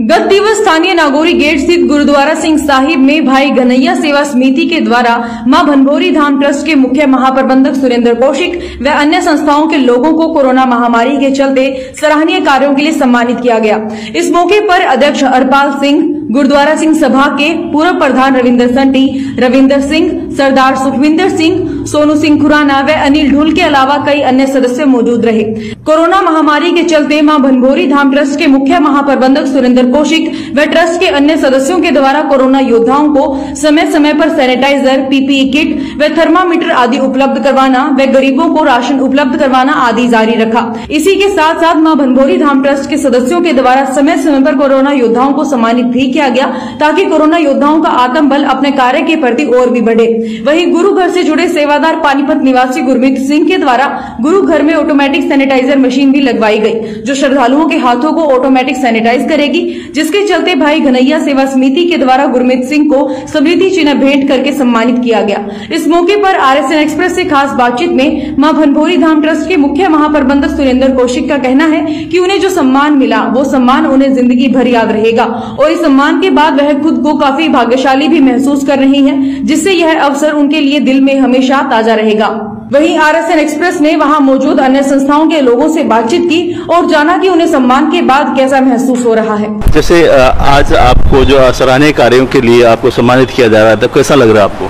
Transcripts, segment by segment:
गत दिवस स्थानीय नागौरी गेट स्थित गुरुद्वारा सिंह साहिब में भाई घनैया सेवा समिति के द्वारा मां भनभौरी धाम ट्रस्ट के मुख्य महाप्रबंधक सुरेंद्र कौशिक व अन्य संस्थाओं के लोगों को कोरोना महामारी के चलते सराहनीय कार्यों के लिए सम्मानित किया गया। इस मौके पर अध्यक्ष हरपाल सिंह, गुरुद्वारा सिंह सभा के पूर्व प्रधान रविंदर संटी, रविंदर सिंह, सरदार सुखविंदर सिंह, सोनू सिंह खुराना व अनिल ढूल के अलावा कई अन्य सदस्य मौजूद रहे। कोरोना महामारी के चलते मां भनभौरी धाम ट्रस्ट के मुख्य महाप्रबंधक सुरेंद्र कौशिक व ट्रस्ट के अन्य सदस्यों के द्वारा कोरोना योद्धाओं को समय समय पर सैनिटाइजर, पीपीई किट व थर्मामीटर आदि उपलब्ध करवाना व गरीबों को राशन उपलब्ध करवाना आदि जारी रखा। इसी के साथ साथ मां भनभौरी धाम ट्रस्ट के सदस्यों के द्वारा समय समय पर कोरोना योद्धाओं को सम्मानित भी किया गया, ताकि कोरोना योद्धाओं का आत्मबल अपने कार्य के प्रति और भी बढ़े। वहीं गुरु घर से जुड़े सेवादार पानीपत निवासी गुरमीत सिंह के द्वारा गुरु घर में ऑटोमेटिक सैनिटाइजर मशीन भी लगवाई गई, जो श्रद्धालुओं के हाथों को ऑटोमेटिक सैनिटाइज करेगी, जिसके चलते भाई घनैया सेवा समिति के द्वारा गुरमीत सिंह को समृद्धि चिन्ह भेंट करके सम्मानित किया गया। इस मौके पर RSN एक्सप्रेस से खास बातचीत में मां भनभौरी धाम ट्रस्ट के मुख्य महाप्रबंधक सुरेंद्र कौशिक का कहना है कि उन्हें जो सम्मान मिला वो सम्मान उन्हें जिंदगी भर याद रहेगा और इस सम्मान के बाद वह खुद को काफी भाग्यशाली भी महसूस कर रही है, जिससे यह अवसर उनके लिए दिल में हमेशा ताजा रहेगा। वहीं RSN एक्सप्रेस ने वहां मौजूद अन्य संस्थाओं के लोगों से बातचीत की और जाना कि उन्हें सम्मान के बाद कैसा महसूस हो रहा है। जैसे आज आपको जो सराहनीय कार्यों के लिए आपको सम्मानित किया जा रहा है, तो कैसा लग रहा है आपको?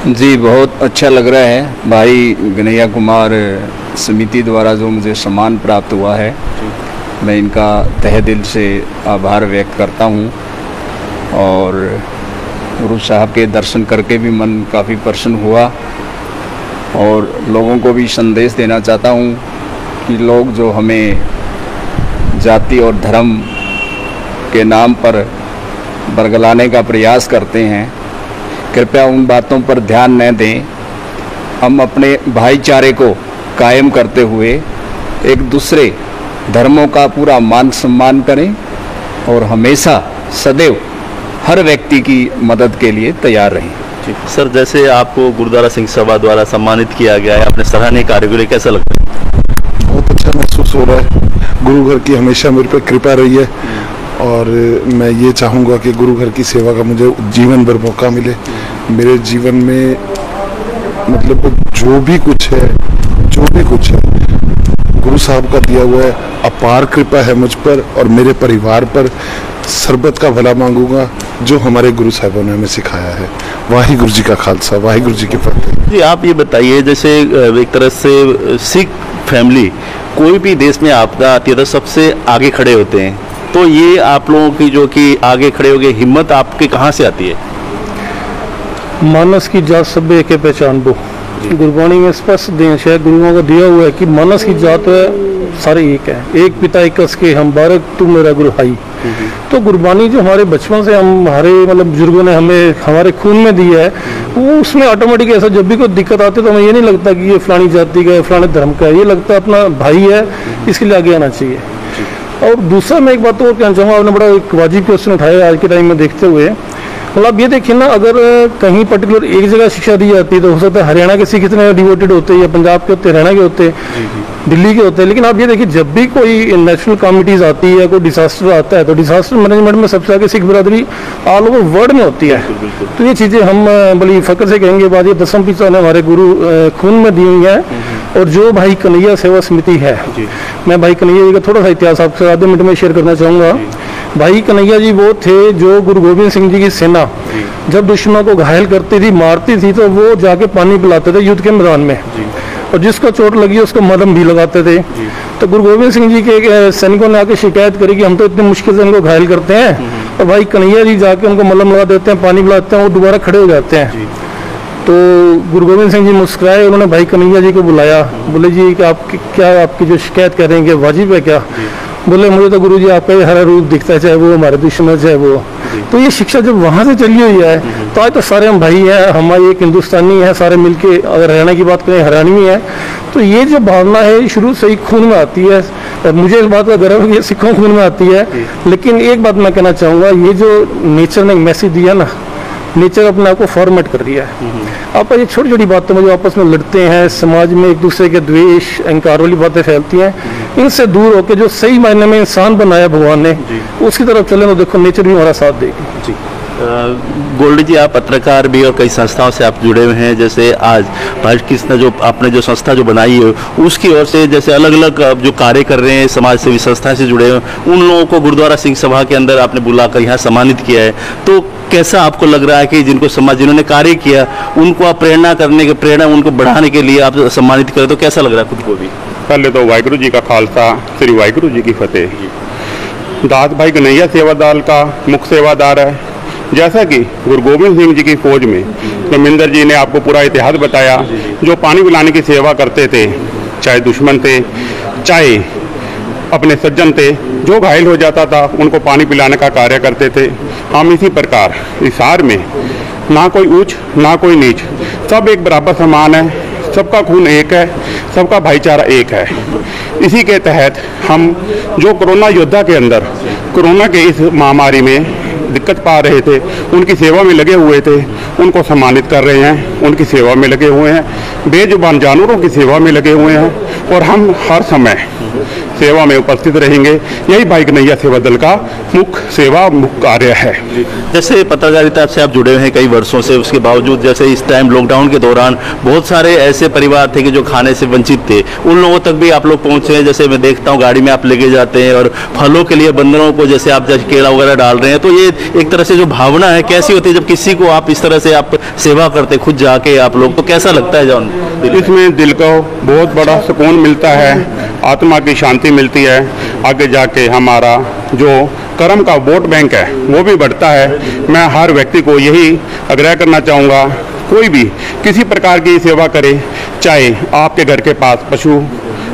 जी, बहुत अच्छा लग रहा है। भाई घनैया कुमार समिति द्वारा जो मुझे सम्मान प्राप्त हुआ है, मैं इनका तहे दिल से आभार व्यक्त करता हूँ और गुरु साहब के दर्शन करके भी मन काफ़ी प्रसन्न हुआ और लोगों को भी संदेश देना चाहता हूँ कि लोग जो हमें जाति और धर्म के नाम पर बरगलाने का प्रयास करते हैं, कृपया उन बातों पर ध्यान न दें। हम अपने भाईचारे को कायम करते हुए एक दूसरे धर्मों का पूरा मान सम्मान करें और हमेशा सदैव हर व्यक्ति की मदद के लिए तैयार रहें। सर, जैसे आपको गुरुद्वारा सिंह सभा द्वारा सम्मानित किया गया है अपने सराहनीय कार्य के लिए, कैसा लगता है? बहुत अच्छा महसूस हो रहा है। गुरु घर की हमेशा मेरे पे कृपा रही है और मैं ये चाहूँगा कि गुरु घर की सेवा का मुझे जीवन भर मौका मिले। मेरे जीवन में मतलब जो भी कुछ है गुरु साहब का दिया हुआ है, अपार कृपा है मुझ पर और मेरे परिवार पर। सरबत का भला मांगूंगा जो हमारे गुरु साहबों ने हमें सिखाया है। वाहिगुरु जी का खालसा, वाहिगुरु जी की फतेह। जी, आप ये बताइए, जैसे एक तरह से सिख फैमिली कोई भी देश में आपदा आती है तो सबसे आगे खड़े होते हैं, तो ये आप लोगों की जो कि आगे खड़े हो गए हिम्मत आपके कहाँ से आती है? मानस की जात सब एक पहचान बो। गुरबाणी में स्पष्ट देश है, गुरुओं का दिया हुआ है कि मानस की जात सारे एक है, एक पिता एक कस के हम बारक तू मेरा गुरु भाई। तो गुरबानी जो हमारे बचपन से हमारे मतलब बुजुर्गों ने हमें हमारे खून में दिया है, वो उसमें ऑटोमेटिक ऐसा जब भी कोई दिक्कत आती है तो हमें ये नहीं लगता कि ये फलानी जाति का है, फलाने धर्म का है, ये लगता है अपना भाई है, इसके लिए आगे आना चाहिए। और दूसरा मैं एक बात और कहना चाहूँगा, आपने बड़ा एक वाजिब क्वेश्चन उठाया आज के टाइम में देखते हुए। मतलब आप ये देखिए ना, अगर कहीं पर्टिकुलर एक जगह शिक्षा दी जाती है तो हो सकता है हरियाणा के सिख इतने डिवोटेड होते हैं या पंजाब के होते हैं, हरियाणा के होते हैं, दिल्ली के होते हैं, लेकिन आप ये देखिए जब भी कोई नेशनल कमिटीज आती है, कोई डिजास्टर आता है तो डिजास्टर मैनेजमेंट में सबसे आगे सिख बिरादरी ऑल ओवर वर्ल्ड में होती है। तो ये चीज़ें हम बड़ी फख्र से कहेंगे, बाद ये दसम पिता ने हमारे गुरु खून में दी हुई है। और जो भाई कन्हैया सेवा समिति है, मैं भाई कन्हैया जी का थोड़ा सा इतिहास आपसे आधे मिनट में शेयर करना चाहूँगा। भाई कन्हैया जी वो थे जो गुरु गोविंद सिंह जी की सेना जब दुश्मनों को घायल करती थी, मारती थी, तो वो जाके पानी पिलाते थे युद्ध के मैदान में, और जिसको चोट लगी उसको मलहम भी लगाते थे। तो गुरु गोविंद सिंह जी के सैनिकों ने आके शिकायत करी कि हम तो इतने मुश्किल से उनको घायल करते हैं, और भाई कन्हैया जी जाके उनको मलहम लगा देते हैं, पानी पिलाते हैं, वो दोबारा खड़े हो जाते हैं। तो गुरु गोविंद सिंह जी मुस्कुराए, उन्होंने भाई कन्हैया जी को बुलाया, बोले जी कि आप क्या आपकी जो शिकायत कर रहे हैं कि वाजिब है क्या? बोले मुझे तो गुरु जी आपका ये हरा रूप दिखता है, चाहे वो हमारे दुश्मन चाहे वो। तो ये शिक्षा जब वहाँ से चली हुई है तो आज तो सारे हम भाई हैं, हमारे एक हिंदुस्तानी हैं सारे मिलके। अगर हरियाणा की बात करें, हरियाणवी है, तो ये जो भावना है शुरू से ही खून में आती है। और मुझे इस बात का गर्व है कि सिखों खून में आती है। लेकिन एक बात मैं कहना चाहूँगा, ये जो नेचर ने मैसेज दिया ना, नेचर अपने आप को फॉर्मेट कर दिया है। आप ये छोटी छोटी बातों में जो आपस में लड़ते हैं, समाज में एक दूसरे के द्वेष अहंकार वाली बातें फैलती हैं, इनसे दूर होकर जो सही मायने में इंसान बनाया भगवान ने, उसकी तरफ चले तो देखो नेचर भी हमारा साथ देगी। गोल्डी जी, आप पत्रकार भी और कई संस्थाओं से आप जुड़े हुए हैं, जैसे आज भाई कृष्ण जो आपने जो संस्था जो बनाई है उसकी ओर से जैसे अलग अलग जो कार्य कर रहे हैं समाज सेवी संस्था से जुड़े हुए, उन लोगों को गुरुद्वारा सिंह सभा के अंदर आपने बुलाकर यहाँ सम्मानित किया है, तो कैसा आपको लग रहा है कि जिनको समाज जिन्होंने कार्य किया उनको आप प्रेरणा उनको बढ़ाने के लिए आप सम्मानित करें, तो कैसा लग रहा है खुद को भी? पहले तो वाहिगुरु जी का खालसा, श्री वाहिगुरु जी की फतेह। दास भाई गनैया सेवा दल का मुख्य सेवादार है। जैसा कि गुरु गोविंद सिंह जी की फौज में रविंदर जी ने आपको पूरा इतिहास बताया, जो पानी पिलाने की सेवा करते थे, चाहे दुश्मन थे चाहे अपने सज्जन थे, जो घायल हो जाता था उनको पानी पिलाने का कार्य करते थे। हम इसी प्रकार इसार में ना कोई ऊंच ना कोई नीच, सब एक बराबर समान है, सबका खून एक है, सबका भाईचारा एक है। इसी के तहत हम जो कोरोना योद्धा के अंदर कोरोना के इस महामारी में दिक्कत पा रहे थे, उनकी सेवा में लगे हुए थे, उनको सम्मानित कर रहे हैं, उनकी सेवा में लगे हुए हैं, बेजुबान जानवरों की सेवा में लगे हुए हैं और हम हर समय सेवा में उपस्थित रहेंगे। यही भाई गनैया सेवा दल का मुख्य कार्य है। जैसे पत्रकारिता से आप जुड़े हुए हैं कई वर्षों से, उसके बावजूद जैसे इस टाइम लॉकडाउन के दौरान बहुत सारे ऐसे परिवार थे कि जो खाने से वंचित थे, उन लोगों तक भी आप लोग पहुंचे हैं। जैसे मैं देखता हूँ गाड़ी में आप लेके जाते हैं और फलों के लिए बंदरों को जैसे आप जैसे केला वगैरह डाल रहे हैं, तो ये एक तरह से जो भावना है कैसी होती है जब किसी को आप इस तरह से आप सेवा करते खुद जाके आप लोग, तो कैसा लगता है जॉन? इसमें दिल को बहुत बड़ा सुकून मिलता है, आत्मा की शांति मिलती है। आगे जाके हमारा जो कर्म का वोट बैंक है वो भी बढ़ता है। मैं हर व्यक्ति को यही आग्रह करना चाहूँगा, कोई भी किसी प्रकार की सेवा करे, चाहे आपके घर के पास पशु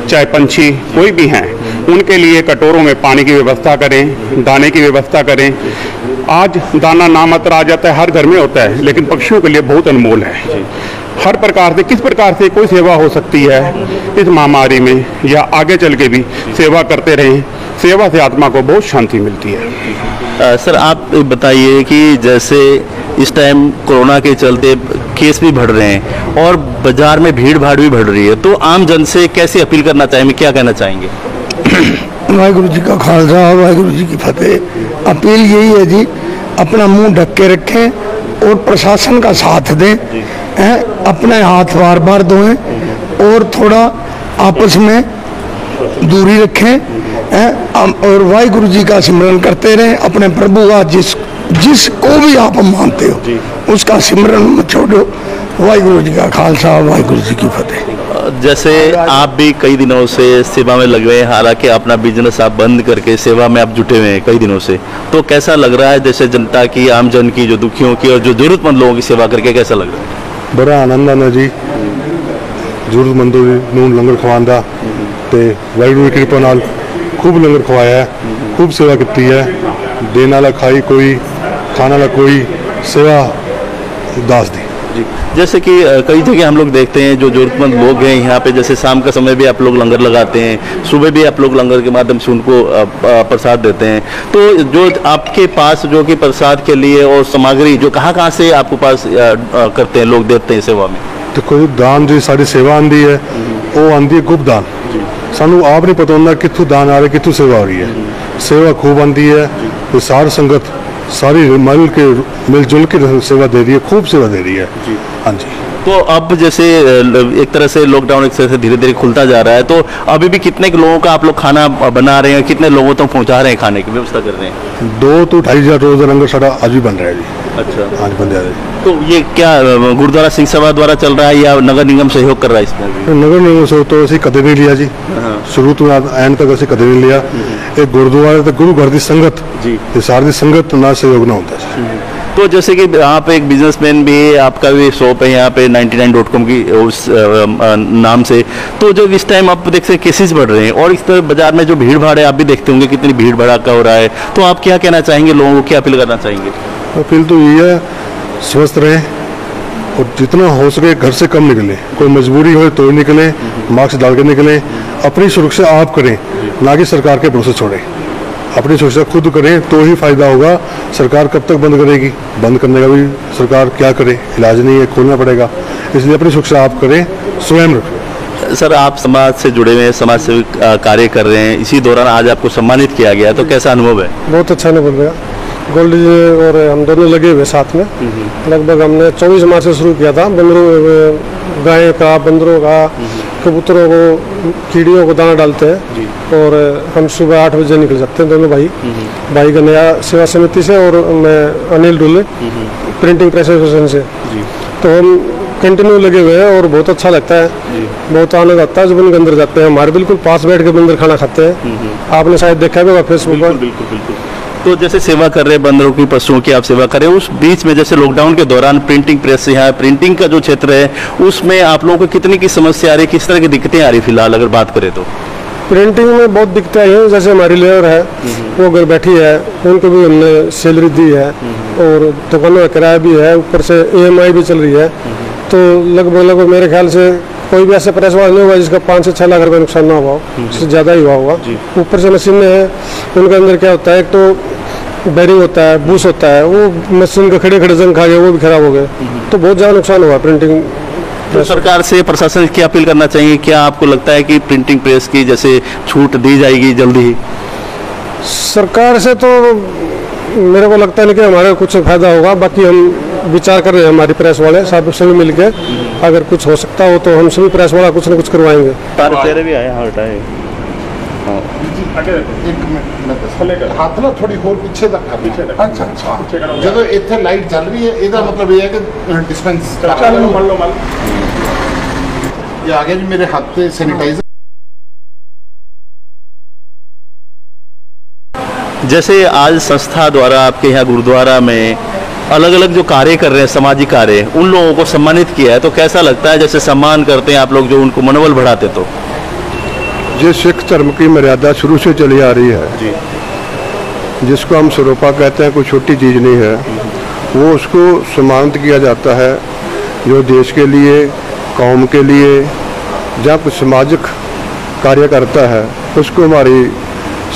चाहे पंछी कोई भी हैं, उनके लिए कटोरों में पानी की व्यवस्था करें, दाने की व्यवस्था करें। आज दाना नामात्र आ जाता है, हर घर में होता है, लेकिन पक्षियों के लिए बहुत अनमोल है। हर प्रकार से किस प्रकार से कोई सेवा हो सकती है इस महामारी में या आगे चल के भी सेवा करते रहें। सेवा से आत्मा को बहुत शांति मिलती है। सर आप बताइए कि जैसे इस टाइम कोरोना के चलते केस भी बढ़ रहे हैं और बाजार में भीड़ भाड़ भी बढ़ रही है, तो आम जन से कैसे अपील करना चाहेंगे, क्या कहना चाहेंगे? वाहिगुरु जी का खालसा, वाहिगुरु जी की फतेह। अपील यही है जी, अपना मुंह ढक के रखें और प्रशासन का साथ दें, अपने हाथ बार बार धोएं और थोड़ा आपस में दूरी रखें और वाहिगुरु जी का सिमरन करते रहें। अपने प्रभु का जिसको भी आप मानते हो उसका सिमरन मत छोड़ो। वाहिगुरु जी का खालसा, वाहिगुरु जी की फतेह। जैसे आप भी कई दिनों से सेवा में लगे हुए हैं, हालांकि अपना बिजनेस आप बंद करके सेवा में आप जुटे हुए हैं कई दिनों से, तो कैसा लग रहा है जैसे जनता की, आम जन की, जो दुखियों की और जो जरूरतमंद लोगों की सेवा करके कैसा लग रहा है? बड़ा आनंद आना जी, जरूरतमंदों ਨੂੰ ਲੰਗਰ ਖਵਾਉਂਦਾ ਤੇ ਵਾਹਿਗੁਰੂ ਦੀ ਕਿਰਪਾ ਨਾਲ खूब लंगर खवाया है, खूब सेवा की है। देने वाला खाई कोई, खाने वाला कोई, सेवा दास दी जी। जैसे कि कई जगह हम लोग देखते हैं जो जरूरतमंद लोग हैं यहाँ पे, जैसे शाम का समय भी आप लोग लंगर लगाते हैं, सुबह भी आप लोग लंगर के माध्यम से उनको प्रसाद देते हैं, तो जो आपके पास जो कि प्रसाद के लिए और सामग्री जो कहाँ से आपके पास करते हैं लोग, देते हैं सेवा में? तो कोई दान जी साड़ी सेवा आती है, वो आती है गुप्त दान, सानू आप नहीं पता होता कितों दान आ रहा है, कितों सेवा हो रही है। सेवा खूब आती है, तो सार संगत सारी मिलजुल के सेवा दे रही है, खूब सेवा दे रही है। हाँ जी। तो अब जैसे एक तरह से लॉकडाउन एक तरह से धीरे धीरे खुलता जा रहा है, तो अभी भी कितने लोगों का आप लोग खाना बना रहे हैं, कितने लोगों तक पहुंचा रहे हैं, खाने की व्यवस्था कर रहे हैं? 2 तो 2,500 रोज का लंगर साड़ा आज भी बन रहा है जी। अच्छा, आज बन रहा है। तो ये क्या गुरुद्वारा सिंह सभा द्वारा चल रहा है या नगर निगम सहयोग कर रहा है इसमें? नगर निगम सहयोग तो असं कदे नहीं लिया जी, शुरू तो एंड तक असं कदे नहीं लिया। एक गुरुद्वारे तो गुरु घर की संगत जी, सारी संगत ना सहयोग ना होता है। तो जैसे कि आप एक बिजनेसमैन भी है, आपका भी शॉप है यहाँ पे 99.com की उस नाम से, तो जो इस टाइम आप देखते हैं केसेस बढ़ रहे हैं और इस तरह बाजार में जो भीड़ भाड़ है आप भी देखते होंगे कितनी भीड़ भड़ाका हो रहा है, तो आप क्या कहना चाहेंगे, लोगों को क्या अपील करना चाहेंगे? अपील तो यही है, स्वस्थ रहें और जितना हो सके घर से कम निकलें, कोई मजबूरी हो तो निकलें, मास्क डाल के निकलें, अपनी सुरक्षा आप करें, ना कि सरकार के भरोसे छोड़ें। अपनी सुरक्षा खुद करें तो ही फायदा होगा। सरकार कब तक बंद करेगी? बंद करने का भी सरकार क्या करे, इलाज नहीं है, खोलना पड़ेगा। इसलिए अपनी सुरक्षा आप करें, स्वयं रखें। सर, आप समाज से जुड़े हुए हैं, समाज सेवी कार्य कर रहे हैं, इसी दौरान आज आपको सम्मानित किया गया, तो कैसा अनुभव है? बहुत अच्छा अनुभव रहा। गोल्ड जी और हम दोनों लगे हुए साथ में। लगभग हमने 24 मार्च से शुरू किया था। गाय का, बंदरों का, कबूतरों को, कीड़ियों को दाना डालते हैं और हम सुबह 8 बजे निकल जाते हैं दोनों भाई गनैया सेवा समिति से और मैं अनिल डुल्ले प्रिंटिंग प्रेस एसोसिएशन से। तो हम कंटिन्यू लगे हुए हैं और बहुत अच्छा लगता है, बहुत आनंद आता है जब उनके अंदर जाते हैं। हमारे बिल्कुल पास बैठ के बंदर खाना खाते हैं। आपने शायद देखा होगा फेसबुक पर। बिल्कुल। तो जैसे सेवा कर रहे हैं, बंदरों की, पशुओं की आप सेवा कर रहे हैं, उस बीच में जैसे लॉकडाउन के दौरान प्रिंटिंग प्रेस यहाँ प्रिंटिंग का जो क्षेत्र है उसमें आप लोगों को कितनी की समस्या आ रही है, किस तरह की दिक्कतें आ रही फिलहाल अगर बात करें तो? प्रिंटिंग में बहुत दिक्कतें आई हैं। जैसे हमारी लेबर है वो घर बैठी है, उनको भी हमने सैलरी दी है और दुकानों का किराया भी है, ऊपर से EMI भी चल रही है। तो लगभग मेरे ख्याल से कोई भी ऐसा प्रेस वाला नहीं होगा जिसका 5 से 6 लाख रुपये नुकसान ना हुआ हो, उससे ज़्यादा ही हुआ होगा। ऊपर से मशीनें हैं, उनके अंदर क्या होता है, एक तो बैरिंग होता है, बूस होता है, वो मशीन का खड़े जंग खा गए, वो भी खराब हो गए। तो बहुत ज़्यादा नुकसान हुआ प्रिंटिंग। तो सरकार से, प्रशासन की अपील करना चाहिए, क्या आपको लगता है कि प्रिंटिंग प्रेस की जैसे छूट दी जाएगी जल्दी ही? सरकार से तो मेरे को लगता है कि हमारा कुछ फायदा होगा। बाकी हम विचार कर रहे हैं, हमारी प्रेस वाले साहब सभी मिलके, अगर कुछ हो सकता हो तो हम सभी प्रेस वाला कुछ न कुछ करवाएंगे। तेरे भी आए हाथ ना थोड़ी और पीछे तक कर। अच्छा। जब इतने लाइट चल रही है, इसका मतलब ये है कि डिस्पेंस ये आगे भी मेरे हाथ पे सैनिटाइजर। जैसे आज संस्था द्वारा आपके यहाँ गुरुद्वारा में अलग अलग जो कार्य कर रहे हैं, सामाजिक कार्य, उन लोगों को सम्मानित किया है, तो कैसा लगता है? जैसे सम्मान करते हैं आप लोग, जो उनको मनोबल बढ़ाते, तो ये सिख धर्म की मर्यादा शुरू से चली आ रही है जी। जिसको हम स्वरूपा कहते हैं, कोई छोटी चीज़ नहीं है। वो उसको सम्मानित किया जाता है जो देश के लिए, कौम के लिए जहाँ कुछ सामाजिक कार्य करता है, उसको हमारी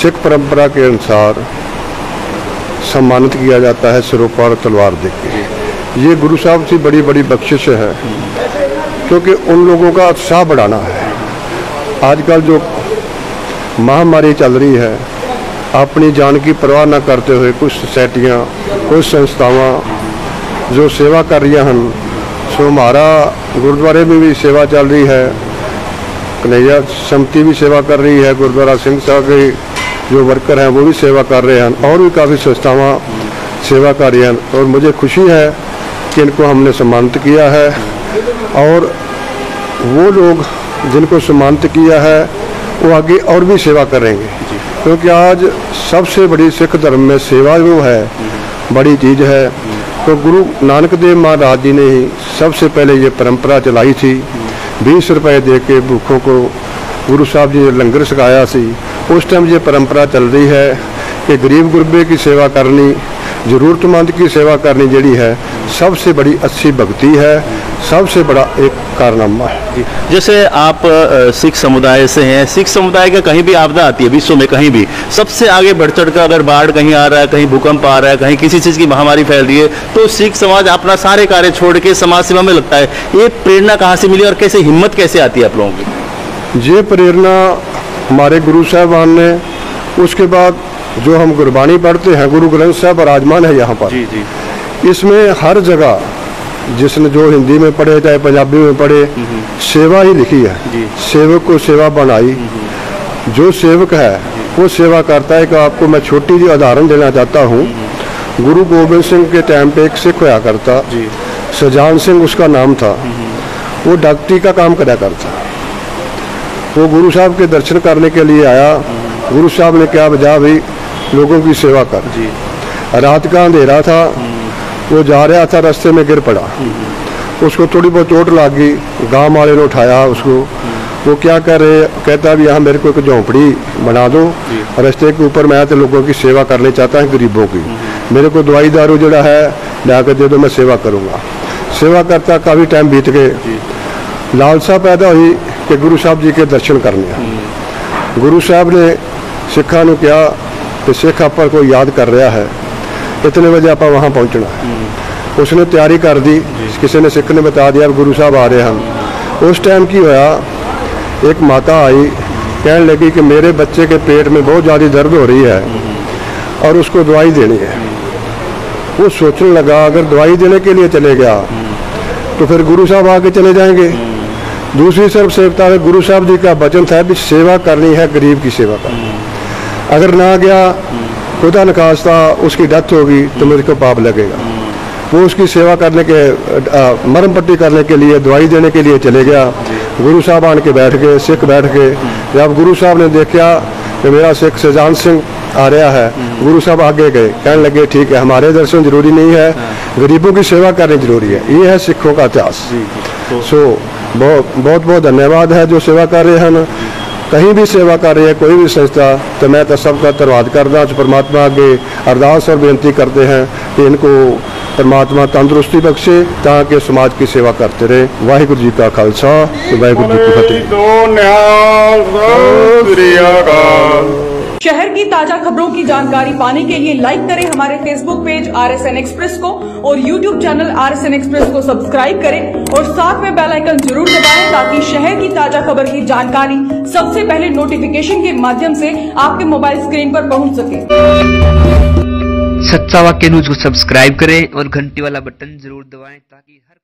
सिख परंपरा के अनुसार सम्मानित किया जाता है स्वरूपा और तलवार देके। ये गुरु साहब की बड़ी बड़ी बख्शिश है, क्योंकि उन लोगों का उत्साह बढ़ाना है। आजकल जो महामारी चल रही है, अपनी जान की परवाह न करते हुए कुछ सोसाइटियाँ, कुछ संस्थावां जो सेवा कर रही हैं, सो हमारा गुरुद्वारे में भी सेवा चल रही है, कन्हैया समिति भी सेवा कर रही है, गुरुद्वारा सिंह साहब के जो वर्कर हैं वो भी सेवा कर रहे हैं, और भी काफ़ी संस्थावां सेवा कर रही हैं। और मुझे खुशी है कि इनको हमने सम्मानित किया है, और वो लोग जिनको सम्मानित किया है वो आगे और भी सेवा करेंगे, क्योंकि आज सबसे बड़ी सिख धर्म में सेवा जो है बड़ी चीज़ है। तो गुरु नानक देव महाराज जी ने ही सबसे पहले ये परंपरा चलाई थी। 20 रुपए दे के भूखों को गुरु साहब जी ने लंगर सिखाया सी। उस टाइम ये परंपरा चल रही है कि गरीब गुरबे की सेवा करनी, ज़रूरतमंद की सेवा करनी जड़ी है सबसे बड़ी अच्छी भक्ति है, सबसे बड़ा एक कारनामा है। जैसे आप सिख समुदाय से हैं, सिख समुदाय का कहीं भी आपदा आती है विश्व में, कहीं भी सबसे आगे बढ़ चढ़ कर, अगर बाढ़ कहीं आ रहा है, कहीं भूकंप आ रहा है, कहीं किसी चीज़ की महामारी फैल रही है, तो सिख समाज अपना सारे कार्य छोड़ के समाज सेवा में लगता है। ये प्रेरणा कहाँ से मिली और कैसे, हिम्मत कैसे आती है आप लोगों की? ये प्रेरणा हमारे गुरु साहबान ने, उसके बाद जो हम गुरबानी पढ़ते हैं, गुरु ग्रंथ साहब विराजमान है यहाँ पर। जी। इसमें हर जगह जिसने जो हिंदी में पढ़े चाहे पंजाबी में पढ़े, सेवा ही लिखी है। सेवक को सेवा बनाई। जो सेवक है वो सेवा करता है। कि आपको मैं छोटी जी उदाहरण देना चाहता हूँ। गुरु गोबिंद सिंह के टाइम पे एक सिख होया करता, सजान सिंह उसका नाम था। वो डॉक्टरी का काम करा करता। वो गुरु साहब के दर्शन करने के लिए आया। गुरु साहब ने क्या बजा, भाई लोगों की सेवा कर। रात का अंधेरा था, वो जा रहा था, रास्ते में गिर पड़ा। उसको थोड़ी बहुत चोट लग गई। गांव वाले ने उठाया उसको। वो क्या कर रहे, कहता है यहाँ मेरे को एक झोंपड़ी बना दो, रास्ते के ऊपर मैं तो लोगों की सेवा करनी चाहता हूँ, गरीबों की। मेरे को दवाई दारू जड़ा है ला कर दे दो, मैं सेवा करूँगा। सेवा करता काफ़ी टाइम बीत गए। लालसा पैदा हुई कि गुरु साहब जी के दर्शन करने। गुरु साहब ने सिखा ने कहा कि सिख आप को याद कर रहा है, इतने बजे आप वहाँ पहुँचना। उसने तैयारी कर दी, किसी ने सिख ने बता दिया गुरु साहब आ रहे हैं। उस टाइम की होया, एक माता आई, कहने लगी कि मेरे बच्चे के पेट में बहुत ज़्यादा दर्द हो रही है और उसको दवाई देनी है। वो सोचने लगा अगर दवाई देने के लिए चले गया तो फिर गुरु साहब आके चले जाएंगे। दूसरी तरफ सेवता है, गुरु साहब जी का वचन था भी सेवा करनी है, गरीब की सेवा करनी। अगर ना गया, खुदा न खास्ता उसकी डेथ होगी तो मेरे को पाप लगेगा। वो उसकी सेवा करने के मरम पट्टी करने के लिए, दवाई देने के लिए चले गया। गुरु साहब आन के बैठ गए, सिख बैठ गए। जब गुरु साहब ने देखा कि मेरा सिख सजान सिंह आ रहा है, गुरु साहब आगे गए, कहने लगे ठीक है, हमारे दर्शन जरूरी नहीं है, गरीबों की सेवा करनी जरूरी है। ये है सिखों का इतिहास। सो बहुत बहुत धन्यवाद है जो सेवा कर रहे हैं, कहीं भी सेवा कर रही है कोई भी संस्था, तो मैं तो सबका धन्यवाद करना। परमात्मा आगे अरदास और बेनती करते हैं कि इनको परमात्मा तंदुरुस्ती बख्शे ताकि समाज की सेवा करते रहे। वाहिगुरु जी का खालसा, वाहिगुरु जी की फतेह। शहर की ताजा खबरों की जानकारी पाने के लिए लाइक करें हमारे फेसबुक पेज RSN एक्सप्रेस को और YouTube चैनल RSN एक्सप्रेस को सब्सक्राइब करें और साथ में बेल आइकन जरूर दबाएं ताकि शहर की ताजा खबर की जानकारी सबसे पहले नोटिफिकेशन के माध्यम से आपके मोबाइल स्क्रीन पर पहुंच सके। सच्चा वाक्य न्यूज को सब्सक्राइब करें और घंटी वाला बटन जरूर दबाएं ताकि हर